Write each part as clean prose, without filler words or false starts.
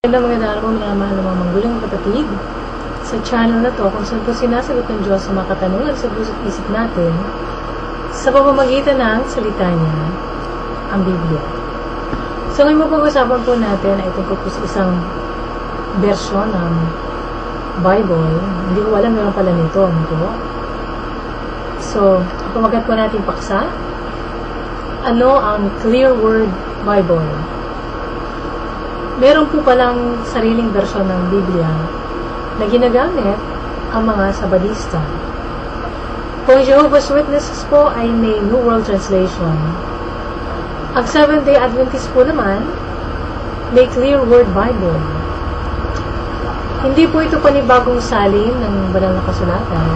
Magandang araw mga mahal na mga manggulang kapatid. Sa channel na to, kung saan po sinasagot ng Diyos sa mga katanungan sa puso't isip natin sa pamamagitan ng salita niya, ang Biblia. So ngayon mapag-usapan po natin ay tungkol po sa isang version ng Bible. Hindi ko alam meron pala nito. So, pamagat po natin paksa. Ano ang Clear Word Bible? Meron po palang sariling bersyon ng Biblia na ginagamit ang mga Sabadista. Kung Jehovah's Witnesses po ay may New World Translation. Ang Seventh-day Adventist po naman may Clear Word Bible. Hindi po ito panibagong salin ng banal na kasulatan,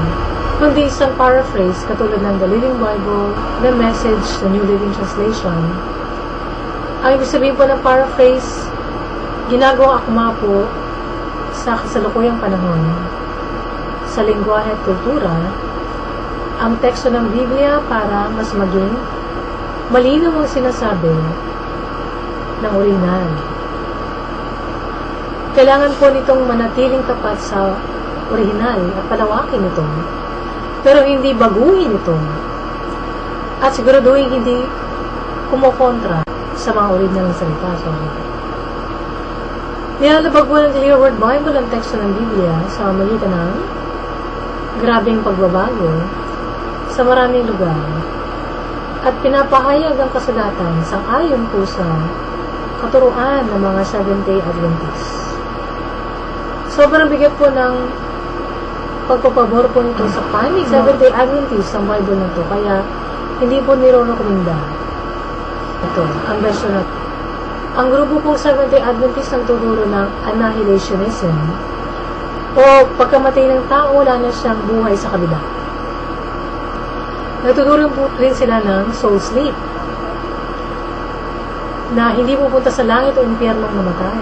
kundi isang paraphrase katulad ng The Living Bible, The Message, The New Living Translation. Ang ibig sabihin po ng paraphrase, ginagawang akma po sa kasalukuyang panahon sa lengguwahe at kultura ang teksto ng Biblia para mas maging malinaw ang sinasabi ng orihinal. Kailangan po nitong manatiling tapat sa orihinal at palawakin ito, pero hindi baguhin ito at siguraduhin hindi kumokontra sa mga orihinal na salita. Nilalabag po ng Clear Word Bible ang teksto ng Biblia sa pamamagitan ng grabing pagbabago sa maraming lugar at pinapahayag ang kasulatan sang-ayon po sa katuruan ng mga Seventh-day Adventists. Sobrang bigat po ng pagpapabor po nito sa panig Seventh-day Adventists ang Bible na ito, kaya hindi po niro-rekomenda ito, ang version na ito. Ang grupo pong Seventh-day Adventist nagtuturo ng annihilationism o pagkamatay ng tao, wala na siyang buhay sa kabila. Nagtuturo po rin sila ng soul sleep na hindi pupunta sa langit o impyernong namatay.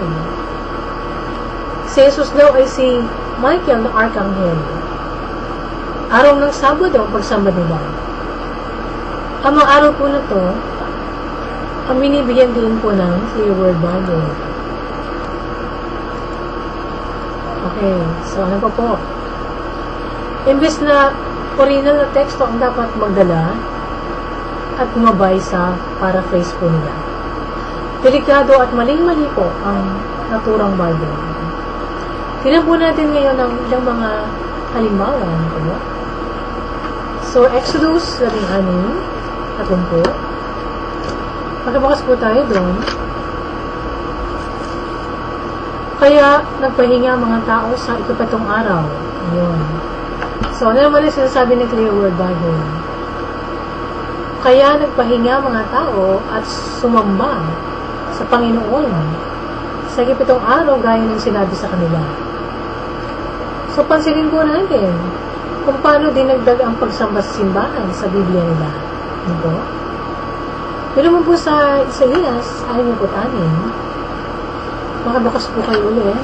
Si Jesus daw ay si Michael na Arkanghel. Araw ng Sabado ang pagsamba nila. Ang mga araw po na to ang binibigyan din po ng Clear Word Bible. Okay, so ano pa po? Imbes na original na teksto ang dapat magdala at gumabay sa paraphrase po nila. Delikado at maling-mali po ang naturang Bible. Tingnan po natin ngayon ang ilang mga halimbawa. So, Exodus 16:30. Pagkabakas po tayo doon. Kaya nagpahinga mga tao sa ikapatong araw. Ayun. So, ano naman yung sinasabi ng Clear Word Bible? Kaya nagpahinga mga tao at sumamba sa Panginoon sa ikapitong araw gaya ng sinabi sa kanila. So, pansinin po natin kung paano dinagdag ang pagsamba sa simbahan sa Biblia nila. Diba? Pero naman po sa Isaías 6:6, makabukas po kayo ulit.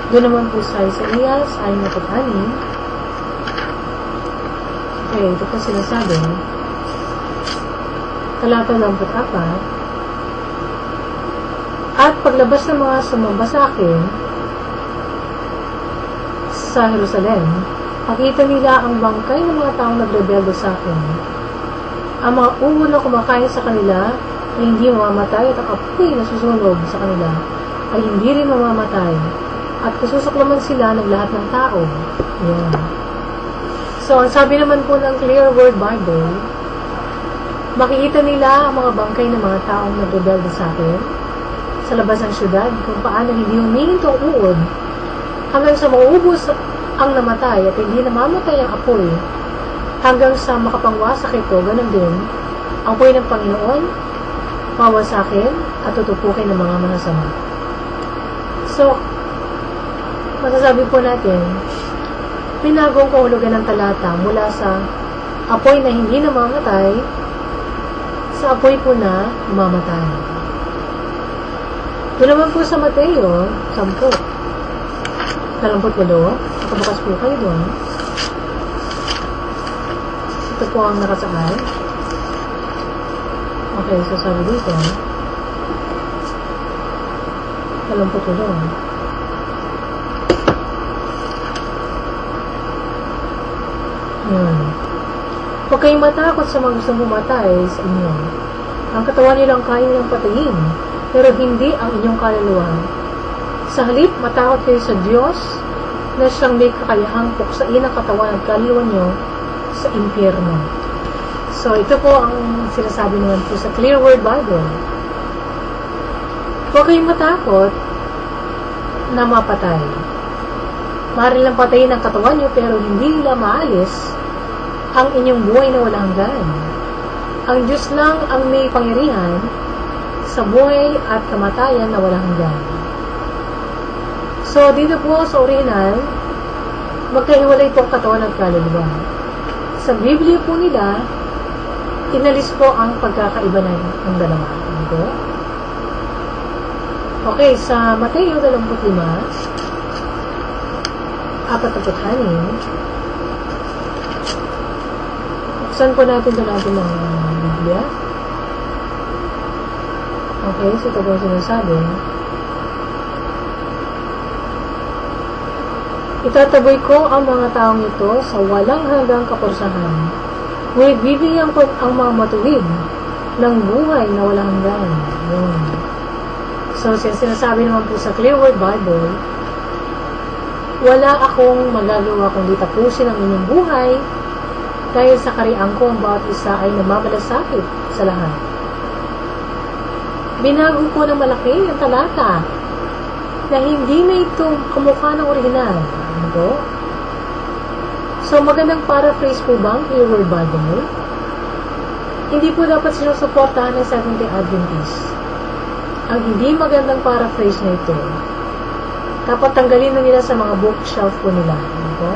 Doon naman po sa Isaías 6:6. Okay, ito po sinasabi. Talata 24. At paglabas ng mga sumamba sa akin sa Jerusalem, makita nila ang bangkay ng mga taong nagrebelde sa akin. Ang mga ulo na kumakain sa kanila ay hindi mamamatay at ang apoy na susunog sa kanila ay hindi rin mamamatay at kasusuklaman sila ng lahat ng tao. Yan. So, ang sabi naman po ng Clear Word Bible, makikita nila ang mga bangkay ng mga taong nagrebelde sa akin sa labas ng syudad kung paano hindi humihinto ang uod hanggang sa mauubos ang namatay at hindi namamatay ang apoy hanggang sa makapangwasak ito. Ganun din ang apoy ng Panginoon mawasakin at tutupukin ng mga manasama. So, masasabi po natin, pinagong kahulugan ng talata mula sa apoy na hindi namamatay sa apoy po na namamatay. Ito naman po sa Mateo 10:28. Nakabukas po kayo doon. Ito po ang nakasaad. Okay, so sabi dito, 28. Yun. Huwag kayong matakot sa mga gustong pumatay sa inyo. Ang katawan nilang kaya nilang patayin, pero hindi ang inyong kaluluwa. Sa halip, matakot kayo sa Diyos na siyang may kakayahang puksain ang katawan at kaluluwa niyo sa impyerno. So, ito po ang sinasabi naman po sa Clear Word Bible. Huwag kayong matakot na mapatay. Maaari lang patayin ang katawan niyo, pero hindi nila maalis ang inyong buhay na walang hanggan. Ang Diyos lang ang may pangyarihan sa buhay at kamatayan na walang hanggan. So, dito po sa original, magkahiwalay po ang katawan at kaluluwa. Sa Biblia po nila, inalis po ang pagkakaiba ng dalawa. Ito. Okay, sa Mateo 25, 46, buksan po natin doon natin ng Biblia. Okay, so ito po sinasabi. Itataboy ko ang mga taong ito sa walang hanggang kaporsahan. Ngunit bibigyan ko ang mga matuwid ng buhay na walang hanggan. Yun. So, sinasabi naman po sa Clear Word Bible, wala akong magagawa kundi tapusin ang inyong buhay dahil sa kariang ko ang bawat isa ay namamalasakit sa lahat. Binago ko ng malaki ang talata na hindi na ito kamukha ng original. Ito. So, magandang paraphrase po ba ang Clear Word Bible? Hindi po dapat sinusuportahan ng Seventh-day Adventist. Ang hindi magandang paraphrase na ito, dapat tanggalin na nila sa mga bookshelf po nila. Ito.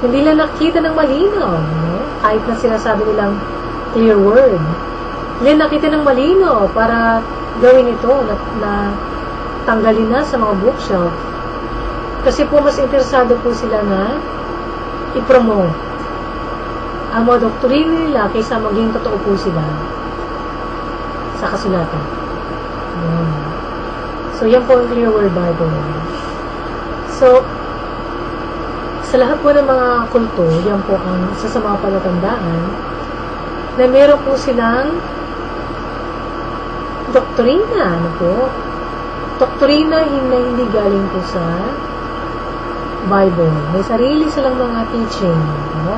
Hindi lang nakita ng malinaw. Kahit na sinasabi nilang clear word. Hindi nakita ng malinaw para gawin ito na tanggalin na sa mga bookshelf. Kasi po mas interesado po sila na i-promote ang mga doktrina nila kaysa maging totoo po sila sa kasulatan. So, yan po ang Clear Word Bible. So, sa lahat po ng mga kulto, yan po ang isa sa mga palatandaan na meron po silang doktrina. Ano po? Doktrina hindi galing po sa Bible. May sarili silang mga teaching. No?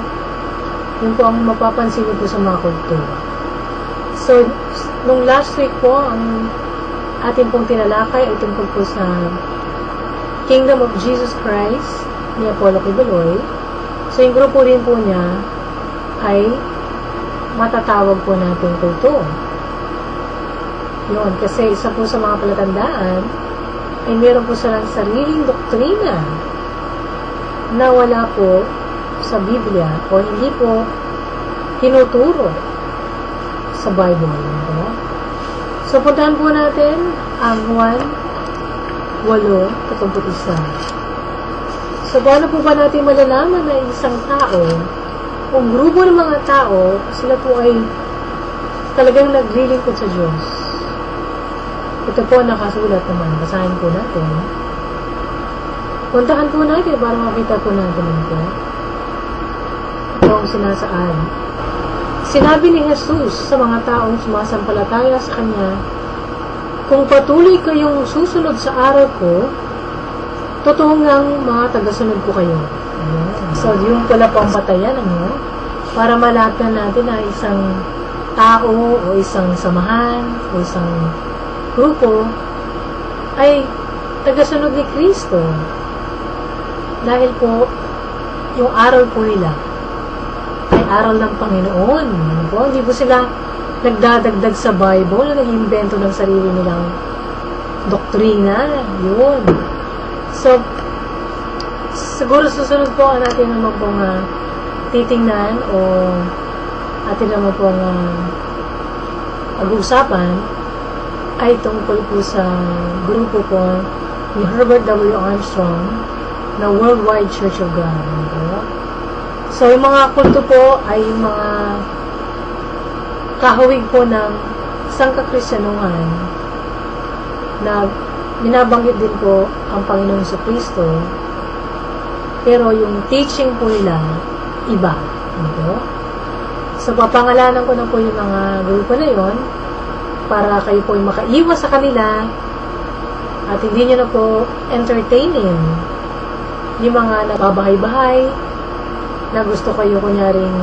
Yun po ang mapapansin niyo po sa mga kulto. So, nung last week po, ang ating pong tinalakay ay tungkol po sa Kingdom of Jesus Christ ni Apollo Kibuloy. So, yung grupo rin po niya ay matatawag po natin kulto. Yun, kasi isa po sa mga palatandaan ay meron po silang sariling doktrina na wala po sa Biblia o hindi po tinuturo sa Bible. No? So, puntahan po natin ang Juan 8:31. So, paano po ba natin malalaman na isang tao o grupo ng mga tao, sila po ay talagang naglilingkod sa Diyos? Ito po nakasulat naman. Basahin po natin. Puntahan po natin para makita po natin ito. Ito ang sinasaad. Sinabi ni Jesus sa mga taong sumasampalataya sa Kanya, kung patuloy kayong susunod sa aral ko, totoo ngang mga tagasunod ko kayo. Ayan. So, yung pala po ang batayan, para malapyan natin na isang tao o isang samahan o isang grupo ay tagasunod ni Kristo. Dahil po, yung aral po nila ay aral ng Panginoon. Po? Hindi po sila nagdadagdag sa Bible na nag-invento ng sarili nilang doktrina. Yun. So, siguro susunod po natin naman pong titingnan o atin naman pong pag-uusapan ay tungkol po sa grupo po ni Herbert W. Armstrong na Worldwide Church of God. So, yung mga kulto po ay yung mga kahawig po ng sangkakristyanuhan na binabanggit din po ang Panginoong Jesucristo, pero yung teaching po nila, iba. Ano? So, papangalanan ko na po yung mga grupo na yon para kayo po yung makaiwas sa kanila at hindi nyo na po entertainin yung mga nababahay-bahay na gusto kayo kunyaring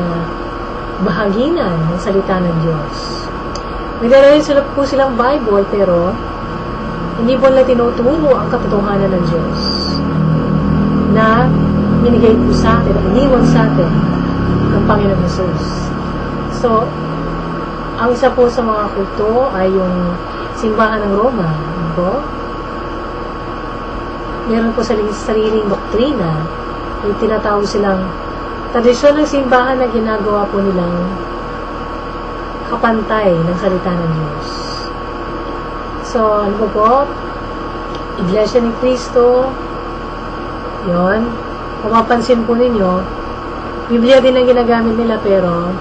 bahaginan ng salita ng Diyos. May dala rin po silang Bible, pero hindi po nila tinuturo ang katotohanan ng Diyos na binigay po sa atin, iniwan sa atin ng Panginoong Jesus. So, ang isa po sa mga kulto ay yung simbahan ng Roma. Ano? Meron po sariling doktrina, yung tinatawag silang tradisyon ng simbahan na ginagawa po nilang kapantay ng salita ng Diyos. So, ano po? Iglesia ni Cristo, yon. Kung mapansin po ninyo, Biblia din ang ginagamit nila, pero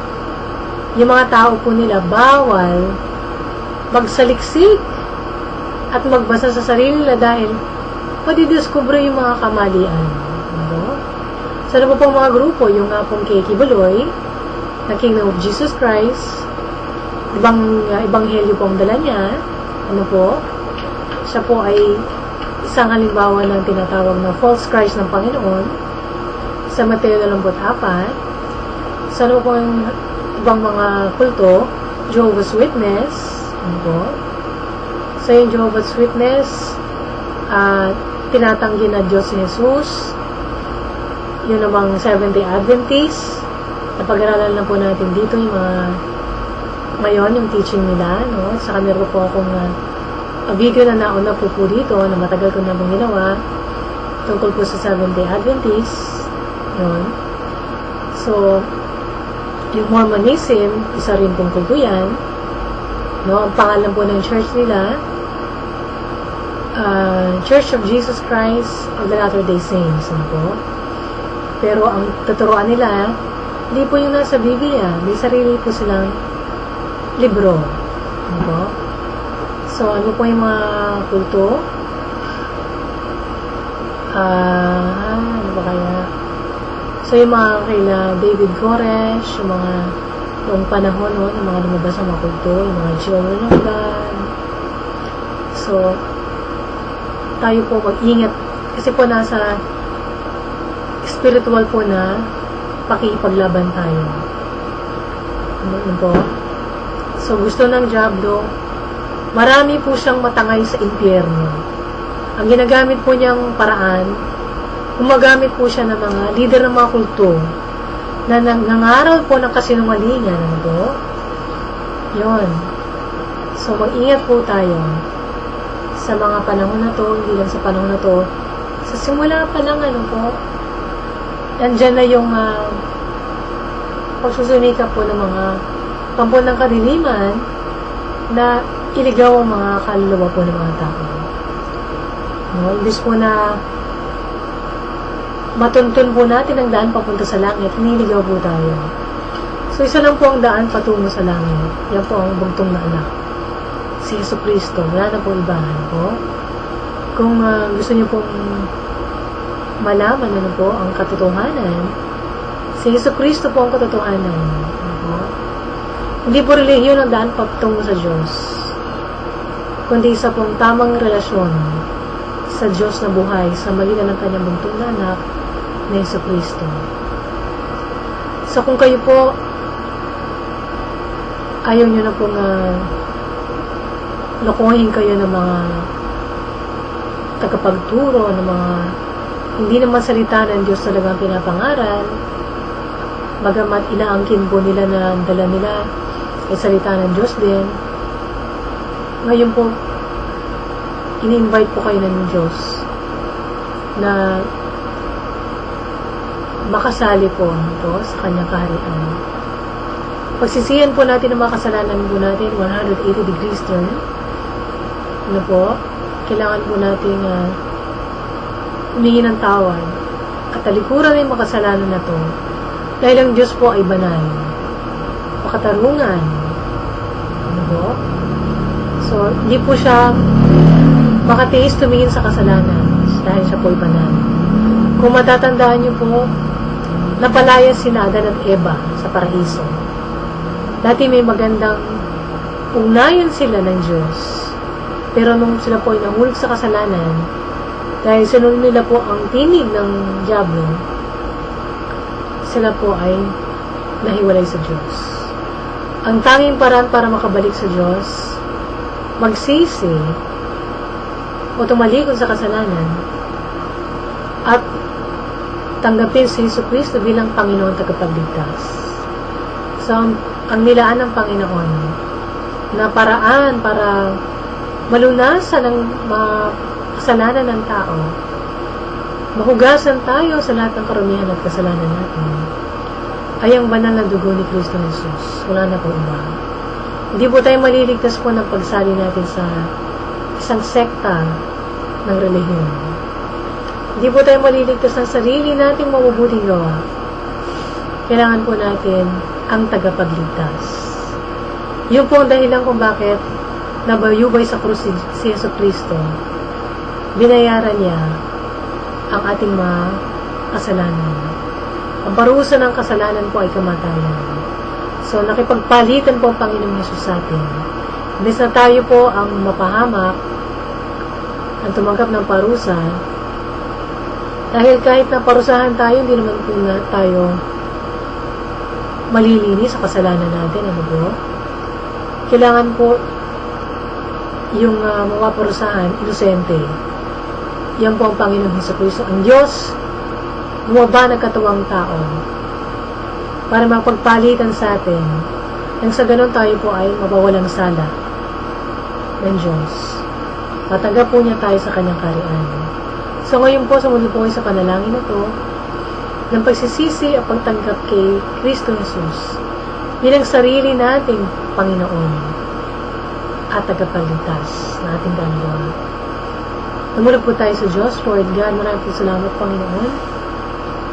yung mga tao po nila bawal magsaliksik at magbasa sa sarili nila dahil madidiscover yung mga kamalian. Ano? So, ano po mga grupo? Yung nga pong kay Kibuloy, na Kingdom of Jesus Christ, ibanghelyo po ang dala niya. Ano po? Siya po ay isang halimbawa ng tinatawag na false Christ ng Panginoon sa Mateo 24. So, ano po yung ibang mga kulto? Jehovah's Witness. Ano po? So, yung Jehovah's Witness, tinatanggi na Diyos si Jesus. Yun namang Seventh-day Adventist. Napag-aralan na po natin dito yung mga ngayon, yung teaching nila, no? Saka meron po akong video na nauna po dito na matagal ko na pong ginawa tungkol po sa Seventh-day Adventist. Yun. So, yung Mormonism, isa rin pong kulto yan. No? Ang pangalan po ng church nila, Church of Jesus Christ of the Latter-day Saints. Ano po? Pero ang tuturuan nila, hindi po yung nasa Biblia. May sarili po silang libro. Ano po? So, ano po yung mga kulto? Ano ba kaya? So, yung mga kaila David Koresh, yung mga noong panahon, no, yung mga lumabas sa mga kulto, yung mga Children of God. So, tayo po mag-ingat. Kasi po nasa spiritual po na pakipaglaban tayo. Ano po? So, gusto ng Diablo, marami po siyang matangay sa impyerno. Ang ginagamit po niyang paraan, gumagamit po siya ng mga leader ng mga kulto na nangangaral po ng kasinungalingan. Ano po? Yun. So, mag-ingat po tayo sa mga panahon na to, hindi lang sa panahon na to. Sa simula pa lang, ano po, nandyan na yung pagsusumikap po ng mga kampo ng kadiliman na iligaw ang mga kaluluwa po ng mga tao. No? Imbis po na matuntun po natin ang daan papunta sa langit, niligaw po tayo. So, isa lang po ang daan patungo sa langit. Yan po ang bugtong na anak. Si Jesucristo. Wala na po ibahan po. Kung gusto niyo pong malaman ano po ang katotohanan, si Jesucristo po ang katotohanan. Ano po? Hindi po relihiyon ang daan patungo sa Diyos, kundi isa pong tamang relasyon sa Diyos na buhay sa magitan ng kanyang bugtong na anak na Jesucristo. So, kung kayo po ayaw nyo na pong lokohin kayo ng mga tagapagturo, ng mga hindi naman salita ng Diyos talagang pinapangaral, bagamat inaangkin po nila na dala nila ay salita ng Diyos din. Ngayon po, ini-invite po kayo ng Diyos na makasali po sa kanyang kaharian. Pagsisihan po natin ang mga kasalanan po natin, 180 degrees turn. Ano po? Kailangan po natin humingi ng tawad at talikuran ng mga kasalanan na to dahil ang Diyos po ay banal, makatarungan. Ano po? So, hindi po siya makatiis tumingin sa kasalanan dahil siya po'y banal. Kung matatandaan niyo po, napalaya sina Adan at Eva sa paraiso. Dati may magandang ugnayan sila ng Diyos. Pero nung sila po ay nahulog sa kasalanan, dahil sinunod nila po ang tinig ng Diablo, sila po ay nahiwalay sa Diyos. Ang tanging paraan para makabalik sa Diyos, magsisi o tumalikod sa kasalanan at tanggapin si Jesucristo bilang Panginoon tagapagligtas. So, ang nilaan ng Panginoon na paraan para malunasan ang kasalanan ng tao, mahugasan tayo sa lahat ng karumihan at kasalanan natin, ay ang banal na dugo ni Kristo Jesus. Wala na po iba. Hindi po tayo maliligtas po ng pagsali natin sa isang sekta ng relihiyon. Hindi po tayo maliligtas ng sarili nating mabubuting gawa. Kailangan po natin ang tagapagligtas. Yun po ang dahilan kung bakit nabayubay sa krus si Jesucristo. Binayaran niya ang ating mga kasalanan. Ang parusa ng kasalanan po ay kamatayan. So, nakipagpalitan po ang Panginoong Yesus sa atin. Imbes na tayo po ang mapahamak, ang tumanggap ng parusa, dahil kahit na parusahan tayo, hindi naman po na tayo malilinis sa kasalanan natin. Ano po? Kailangan po yung mapaparusahan, inosente. Yan po ang Panginoong Jesucristo. Ang Diyos, bumaba ng katuwang tao para mapagpalitan sa atin nang sa ganun tayo po ay mabawalang sala ng Diyos. Matanggap po niya tayo sa kanyang kaharian. So ngayon po, sumunod po kayo sa panalangin na to ng pagsisisi at pagtanggap kay Kristo Jesus bilang sarili nating Panginoon at tagapagligtas na ating ganoon. Tumulog po tayo sa Diyos. Lord God, maraming po salamat, Panginoon.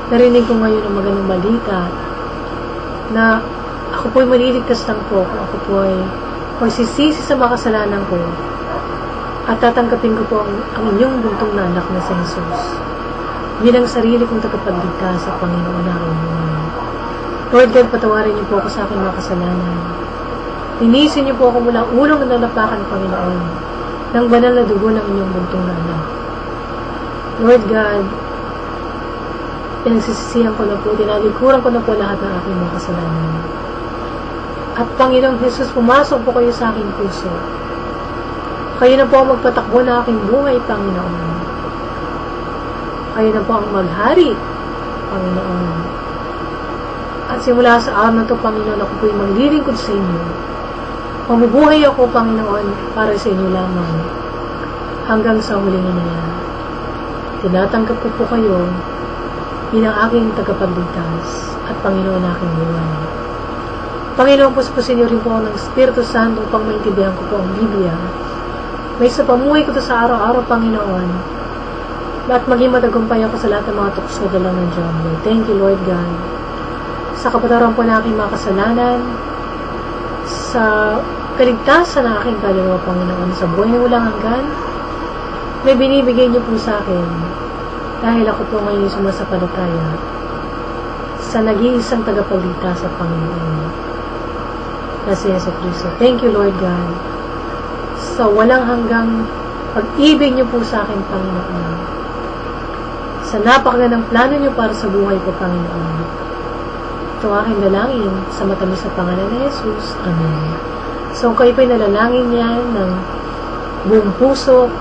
Narinig ko ngayon ang magandang balita na ako po'y maliligtas lang po kung ako po'y magsisisi sa mga kasalanan ko at tatanggapin ko po ang inyong buntong na anak na si Jesus bilang sarili kong tagapagligtas sa Panginoon na aking buhay. Lord God, patawarin niyo po ako sa aking mga kasalanan. Linisin niyo po ako mula ulong na nalapakan, Panginoon, ng banal na dugo ng inyong buntong na anak. Lord God, pinagsisisihan ko na po, tinalikuran ko na po lahat ng aking mga kasalanan. At Panginoong Jesus, pumasok po kayo sa aking puso. Kayo na po ang magpatakbo na aking buhay, Panginoon. Kayo na po ang maghari, Panginoon. At simula sa araw na ito, Panginoon, ako po'y maglilingkod sa inyo. Mamubuhay ako, Panginoon, para sa inyo lamang. Hanggang sa huling niya. Tinatanggap ko po kayo bilang aking tagapagligtas at Panginoon aking buhay. Panginoon, puspusin niyo rin po ng Espiritu Santo upang maintindihan ko po ang Biblia. May sa pamuhay ko to sa araw-araw, Panginoon. At maging matagumpay ako sa lahat ng mga tukso na lang ng Diablo. Thank you, Lord God. Sa kapatawaran po na aking mga kasalanan, sa kaligtasan ng aking kaluluwa, Panginoon, sa buhay na walang hanggan, may binibigay niyo po sa akin dahil ako po ngayon sumasapalataya sa nag-iisang tagapagligtas sa Panginoon na si Jesucristo. Thank you, Lord God, sa walang hanggang pag-ibig niyo po sa akin, Panginoon, sa napakagandang plano niyo para sa buhay ko, Panginoon. Ito aking dalangin sa matamis na pangalan ni Jesus. Amen. So, kayo po'y nalalangin niya ng buong puso.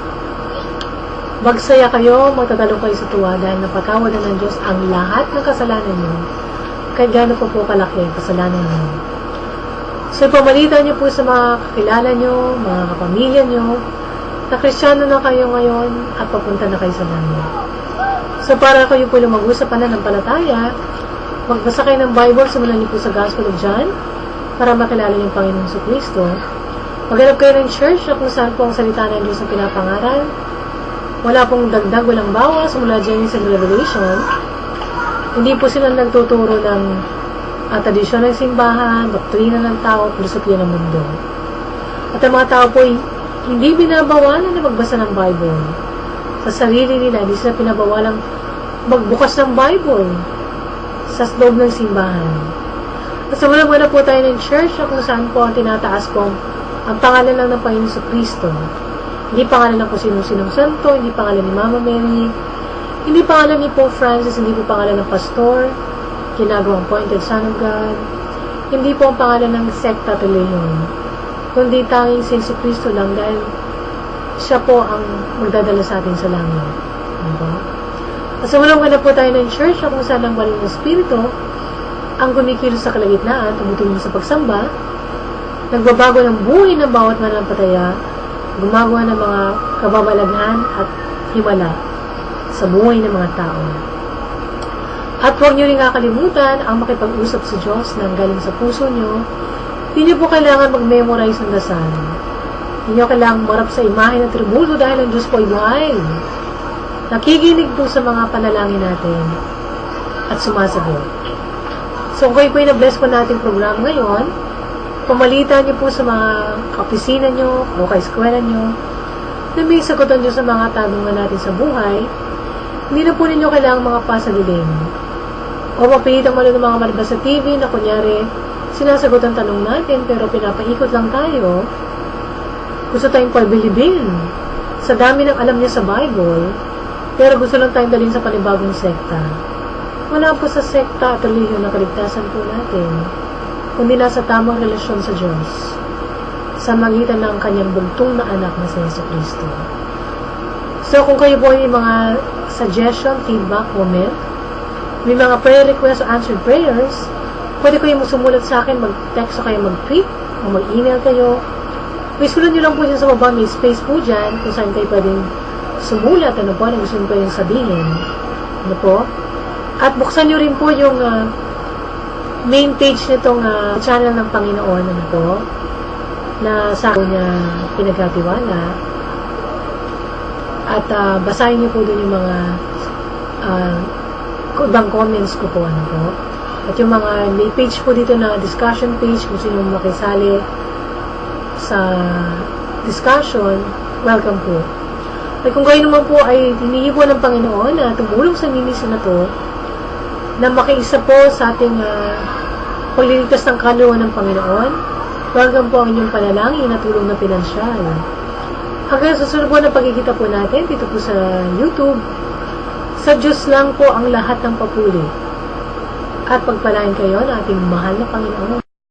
Magsaya kayo, magtatalong kayo sa tuwa dahil napatawad na ng Diyos ang lahat ng kasalanan niyo. Kahit gaano po kalaki ang kasalanan niyo. So, ipamalitan niyo po sa mga kakilala niyo, mga kapamilya niyo, na Kristiyano na kayo ngayon at papunta na kayo sa langit. So, para kayo po lumago sa pananampalataya, magbasa kayo ng Bible, simulan niyo po sa Gospel of John, para makilala niyo ang Panginoong Jesucristo. Maghanap kayo ng church na kung saan po ang salita ng Diyos ang pinapangaral. Wala pong dagdag, walang bawas, mula Genesis and Revelation. Hindi po sila nagtuturo ng tradisyon ng simbahan, doktrina ng tao, filosofiya ng mundo. At ang mga tao po ay Hindi binabawalan na magbasa ng Bible. Sa sarili nila, hindi sila pinabawalang magbukas ng Bible sa loob ng simbahan. At sa muna po tayo ng church na kung saan po ang tinataas po ang pangalan lang ng Panginoon sa Kristo. Hindi pangalan ng kung sinong santo, hindi pangalan ni Mama Mary, hindi pangalan ni Pope Francis, hindi po pangalan ng pastor, ginagawang appointed Son of God, hindi po ang pangalan ng sekta at reliyon, kundi tanging si Kristo lang dahil siya po ang magdadala sa atin sa langit. Diba? At sa muna po tayo ng church na kung saan ang maling espiritu ang gumikilos sa kalagitnaan, tumutulong sa pagsamba, nagbabago ng buhay ng bawat mananampalataya, gumagawa ng mga kababalaghan at himala sa buhay ng mga tao. At huwag nyo rin kakalimutan ang makipag-usap sa Diyos nang galing sa puso nyo. Hindi nyo po kailangan mag-memorize ng dasal. Hindi nyo kailangan marap sa imahe ng tributo dahil ang Diyos po ay buhay. Nakikinig po sa mga panalangin natin at sumasagot. So, kung kayo po yung na-bless po nating program ngayon, pamalitan niyo po sa mga kaopisina niyo o ka-eskwela niyo na may sagutan niyo sa mga tanungan natin sa buhay, hindi na po ninyo kailangang mga pasadilim. O mapilitang malo ng mga malabas sa TV na kunyari, sinasagot ang tanong natin pero pinapaikot lang tayo. Gusto tayong pabilibin sa dami ng alam niya sa Bible, pero gusto lang tayong dalhin sa panibagong sekta. Wala po sa sekta at relihiyon na kaligtasan po natin, kundi nasa tamang relasyon sa Diyos, sa magitan ng kanyang bugtong na anak na si Yesu Kristo. So, kung kayo po ay mga suggestion, feedback, comment, may mga prayer requests o answered prayers, pwede kayo sumulat sa akin, mag-text o kayo mag-tweet, o mag-email kayo. May sulat nyo lang po dyan sa baba, may space po dyan, kung saan kayo pwedeng sumulat, ano po, ano gusto nyo kayong sabihin. Ano po? At buksan nyo rin po yung main page nitong channel ng Panginoon, ano po, na sa akin niya pinagkatiwala. At basahin niyo po doon yung mga ibang comments ko po, ano po. At yung mga, may page po dito na discussion page, kung sino makisali sa discussion, welcome po. At kung kayo naman po ay hinihingi po ng Panginoon na tumulong sa minisa na to, na makiisa po sa ating pagliligtas ng kaluluwa ng Panginoon, welcome po ang inyong panalangin na tulong na pinansyal. Hanggang sa susunod po na pagkikita po natin dito po sa YouTube, sa Diyos lang po ang lahat ng papuri. At pagpalain kayo ng ating mahal na Panginoon.